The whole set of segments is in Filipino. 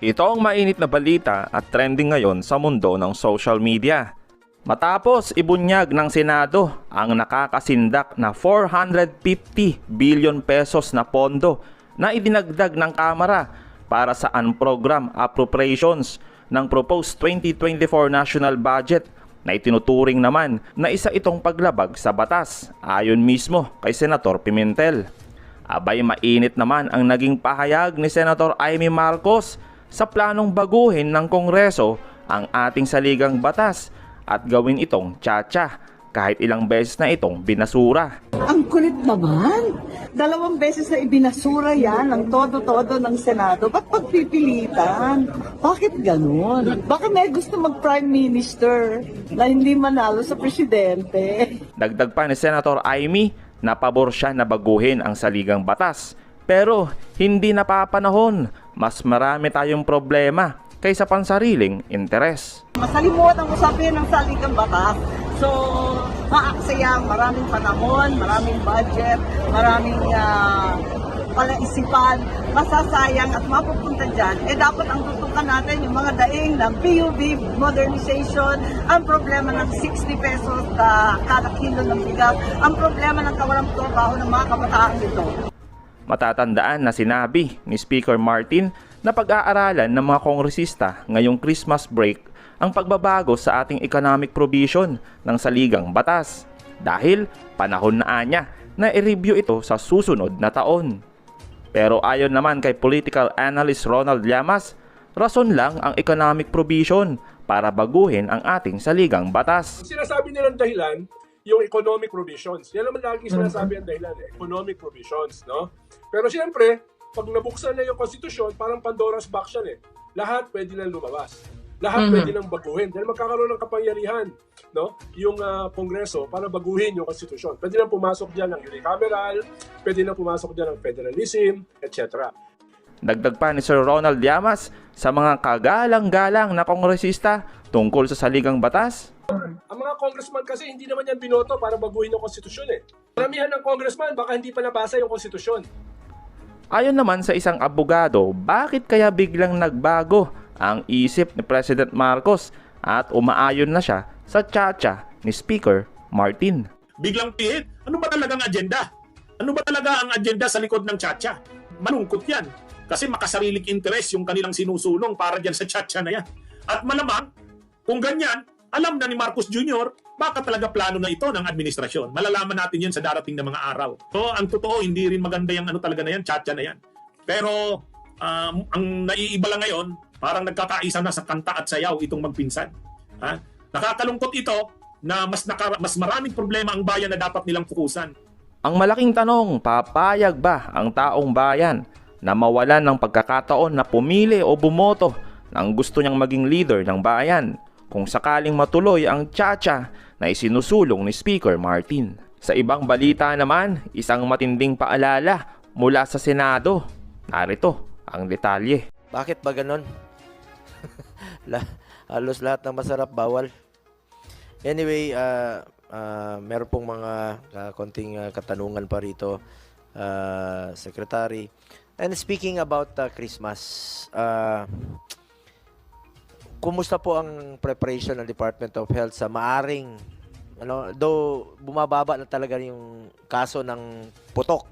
Ito ang mainit na balita at trending ngayon sa mundo ng social media. Matapos ibunyag ng Senado ang nakakasindak na 450 billion pesos na pondo na idinagdag ng Kamara para sa unprogrammed appropriations ng proposed 2024 national budget na itinuturing naman na isa itong paglabag sa batas ayon mismo kay Senator Pimentel. Abay mainit naman ang naging pahayag ni Senator Amy Marcos sa planong baguhin ng Kongreso ang ating saligang batas at gawin itong tsa-tsa kahit ilang beses na itong binasura. Ang kulit naman. 2 beses na ibinasura yan ng todo-todo ng Senado. Ba't pagpipilitan? Bakit ganun? Baka may gusto mag-Prime Minister na hindi manalo sa Presidente. Dagdag pa ni Senator Amy na pabor siya na baguhin ang saligang batas. Pero hindi napapanahon, mas marami tayong problema kaysa pansariling interes. Masalimuot ang usapin ng saligang batas. So, maaksayang maraming panahon, maraming budget, maraming palaisipan, masasayang at mapupunta dyan. Dapat ang tutukan natin yung mga daing ng PUV modernization, ang problema ng 60 pesos kada kilo ng bigas, ang problema ng kawalang trabaho ng mga kabataan nito. Matatandaan na sinabi ni Speaker Martin na pag-aaralan ng mga kongresista ngayong Christmas break ang pagbabago sa ating economic provision ng saligang batas dahil panahon na niya na i-review ito sa susunod na taon. Pero ayon naman kay political analyst Ronald Llamas, rason lang ang economic provision para baguhin ang ating saligang batas. Sinasabi nilang dahilan yung economic provisions. Yan naman lagi sinasabi ang dahilan, economic provisions, no? Pero siyempre, pag nabuksan na yung konstitusyon, parang Pandora's box yan Lahat pwede nang lumabas. Lahat pwede nang baguhin. Dahil magkakaroon ng kapangyarihan, no? Yung Kongreso para baguhin yung konstitusyon. Pwede nang pumasok dyan ng unicameral, pwede nang pumasok dyan ng federalism, etc. Dagdag pa ni Sir Ronald Llamas sa mga kagalang-galang na kongresista tungkol sa saligang batas. Ang mga congressman kasi hindi naman yan binoto para baguhin yung konstitusyon Maramihan ng congressman baka hindi pa nabasa yung konstitusyon. Ayon naman sa isang abogado, bakit kaya biglang nagbago ang isip ni President Marcos at umaayon na siya sa tsa-tsa ni Speaker Martin? Biglang pihit, ano ba talagang agenda? Ano ba talaga ang agenda sa likod ng tsa-tsa? Malungkot yan. Kasi makasariling interes yung kanilang sinusulong para dyan sa tsa-tsa na yan. At malamang, kung ganyan, alam na ni Marcos Jr. baka talaga plano na ito ng administrasyon. Malalaman natin yun sa darating na mga araw. So, ang totoo, hindi rin maganda yung talaga na yan, tsa-tsa na yan. Pero, ang naiiba lang ngayon, parang nagkakaisa na sa kanta at sayaw itong magpinsan. Nakakalungkot ito na mas maraming problema ang bayan na dapat nilang pukusan. Ang malaking tanong, papayag ba ang taong bayan na mawalan ng pagkakataon na pumili o bumoto ng gusto niyang maging leader ng bayan kung sakaling matuloy ang tsa-tsa na isinusulong ni Speaker Martin? Sa ibang balita naman, isang matinding paalala mula sa Senado. Narito ang detalye. Bakit ba ganon? Halos lahat ng masarap bawal. Anyway, meron pong mga konting katanungan pa rito, Secretary. And speaking about Christmas, kumusta po ang preparation ng Department of Health sa maaring, though bumababa na talaga yung kaso ng putok,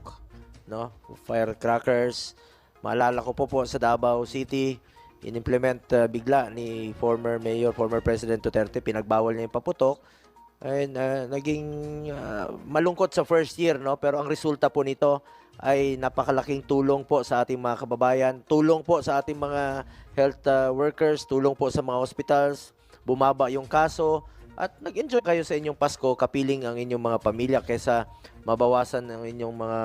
no? Firecrackers. Maalala ko po sa Davao City, in-implement bigla ni former Mayor, former President Duterte, pinagbawal niya yung paputok. And naging malungkot sa first year, no? Pero ang resulta po nito ay napakalaking tulong po sa ating mga kababayan, tulong po sa ating mga health workers, tulong po sa mga hospitals, bumaba yung kaso, at nag-enjoy kayo sa inyong Pasko, kapiling ang inyong mga pamilya kaysa mabawasan ang inyong mga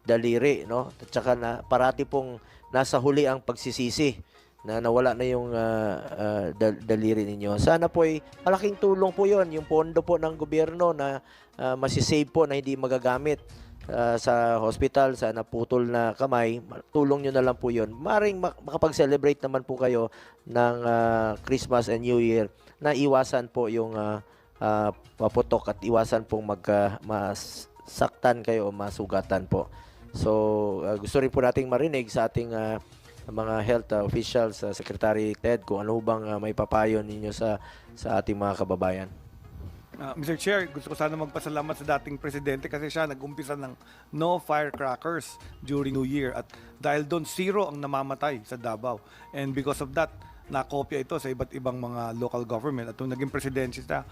daliri, no? At saka na parati pong nasa huli ang pagsisisi na nawala na yung daliri ninyo. Sana po ay malaking tulong po yon, yung pondo po ng gobyerno na masisave po na hindi magagamit sa hospital, sa naputol na kamay. Tulong nyo na lang po yun. Maring makapag-celebrate naman po kayo ng Christmas and New Year na iwasan po yung paputok at iwasan pong masaktan kayo o masugatan po. So, gusto rin po nating marinig sa ating mga health officials, Secretary Ted, kung ano bang may papayo ninyo sa ating mga kababayan. Mr. Chair, gusto ko sana magpasalamat sa dating presidente kasi siya nag-umpisa ng no firecrackers during New Year at dahil doon 0 ang namamatay sa Davao. And because of that, nakopya ito sa iba't ibang mga local government at nung naging presidente siya,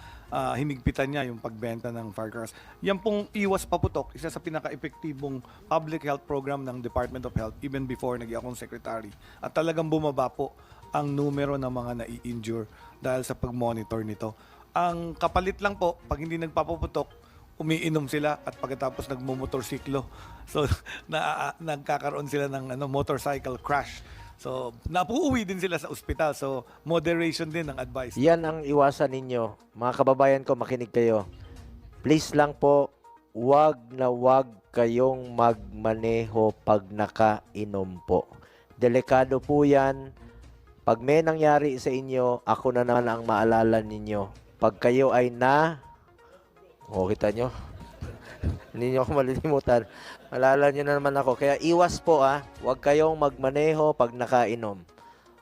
hinigpitan niya yung pagbenta ng firecrackers. Yan pong iwas paputok, isa sa pinaka-epektibong public health program ng Department of Health even before naging akong secretary. At talagang bumaba po ang numero ng mga nai-injure dahil sa pag-monitor nito. Ang kapalit lang po, pag hindi nagpapaputok, umiinom sila at pagkatapos nagmumotorsiklo. So, nagkakaroon sila ng motorcycle crash. So, napuuwi din sila sa ospital. So, moderation din ang advice. Yan ang iwasan ninyo. Mga kababayan ko, makinig kayo. Please lang po, wag na wag kayong magmaneho pag nakainom po. Delikado po yan. Pag may nangyari sa inyo, ako na naman ang maalala ninyo. Pag kayo ay kita nyo? Hindi nyo ako malilimutan. Malala nyo na naman ako. Kaya iwas po huwag kayong magmaneho pag nakainom.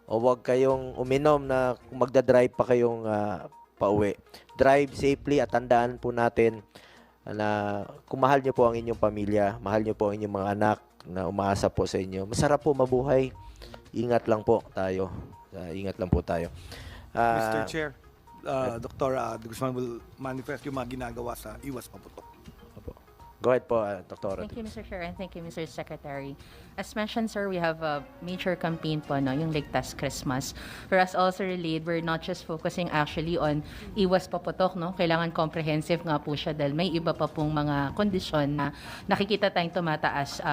O huwag kayong uminom na kung magdadrive pa kayong pauwi. Drive safely at tandaan po natin na kung mahal nyo po ang inyong pamilya, mahal nyo po ang inyong mga anak na umaasa po sa inyo. Masarap po mabuhay. Ingat lang po tayo. Ingat lang po tayo. Mr. Chair, Dr. De Guzman will manifest yung mga ginagawa sa iwas paputok. Go ahead po, Dr. Thank you, Mr. Chair, and thank you, Mr. Secretary. As mentioned, sir, we have a major campaign po, yung Ligtas Christmas. For us also relayed, we're not just focusing actually on iwas paputok, Kailangan comprehensive nga po siya dahil may iba pa pong mga kondisyon na nakikita tayong tumataas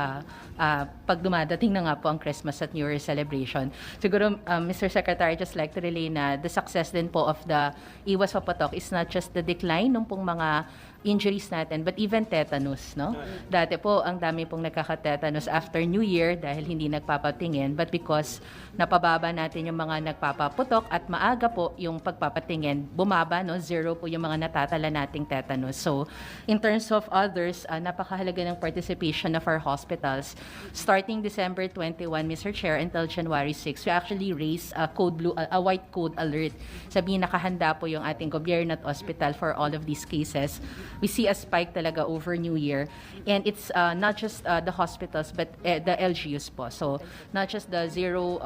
pag dumadating na nga po ang Christmas at New Year celebration. Siguro, Mr. Secretary, just like to relay na the success din po of the iwas paputok is not just the decline ng pong mga injuries natin, but even tetanus, Dati po, ang dami pong nagkaka-tetanus after New Year dahil hindi nagpapatingin, but because napababa natin yung mga nagpapaputok at maaga po yung pagpapatingin, bumaba, 0 po yung mga natatala nating tetanus. So, in terms of others, napakahalaga ng participation of our hospitals. Starting December 21, Mr. Chair, until January 6, we actually raised a white code alert. Sabihin, nakahanda po yung ating gobyerno at hospital for all of these cases. We see a spike talaga over New Year. And it's not just the hospitals, but the LGUs po. So, not just the zero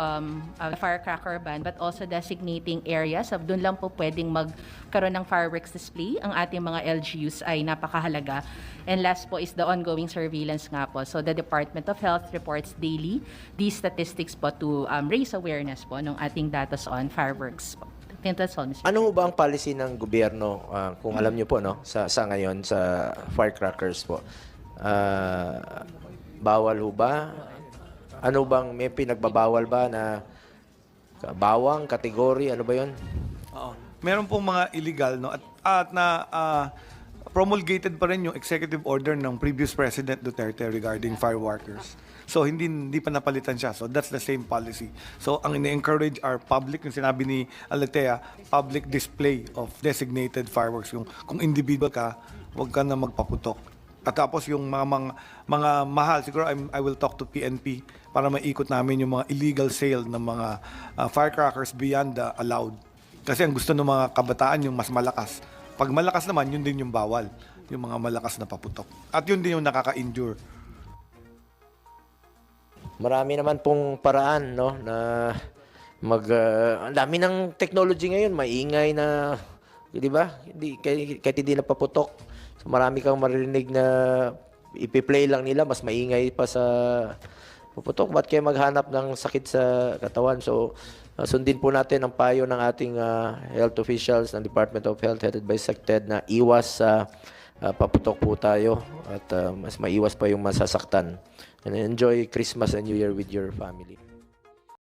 firecracker ban, but also designating areas. Doon lang po pwedeng magkaroon ng fireworks display. Ang ating mga LGUs ay napakahalaga. And last po is the ongoing surveillance nga po. So, the Department of Health reports daily these statistics po to raise awareness po ng ating datos on fireworks po. That's all, Mr. Ano ba ang policy ng gobyerno, kung alam nyo po, sa ngayon, sa firecrackers po? Bawal ho ba? Ano bang, may pinagbabawal ba na bawang, kategory, ano ba yun? Oo. Meron pong mga illegal, at na promulgated pa rin yung executive order ng previous President Duterte regarding fireworkers. So, hindi pa napalitan siya. So, that's the same policy. So, ang ine-encourage are public, yung sinabi ni Alatea, public display of designated fireworks. Kung individual ka, huwag ka na magpaputok. At tapos yung mga mahal, siguro I will talk to PNP para maikot namin yung mga illegal sale ng mga firecrackers beyond the allowed. Kasi ang gusto ng mga kabataan yung mas malakas. Pag malakas naman, yun din yung bawal. Yung mga malakas na paputok. At yun din yung nakaka-injure. Marami naman pong paraan, na ang dami ng technology ngayon, maingay na, di ba? Kahit hindi na paputok. So marami kang maririnig na ipi-play lang nila, mas maingay pa sa paputok. Ba't kayo maghanap ng sakit sa katawan? So sundin po natin ang payo ng ating health officials ng Department of Health headed by Sec Ted na iwas sa paputok po tayo at mas maiwas pa yung masasaktan. And enjoy Christmas and New Year with your family.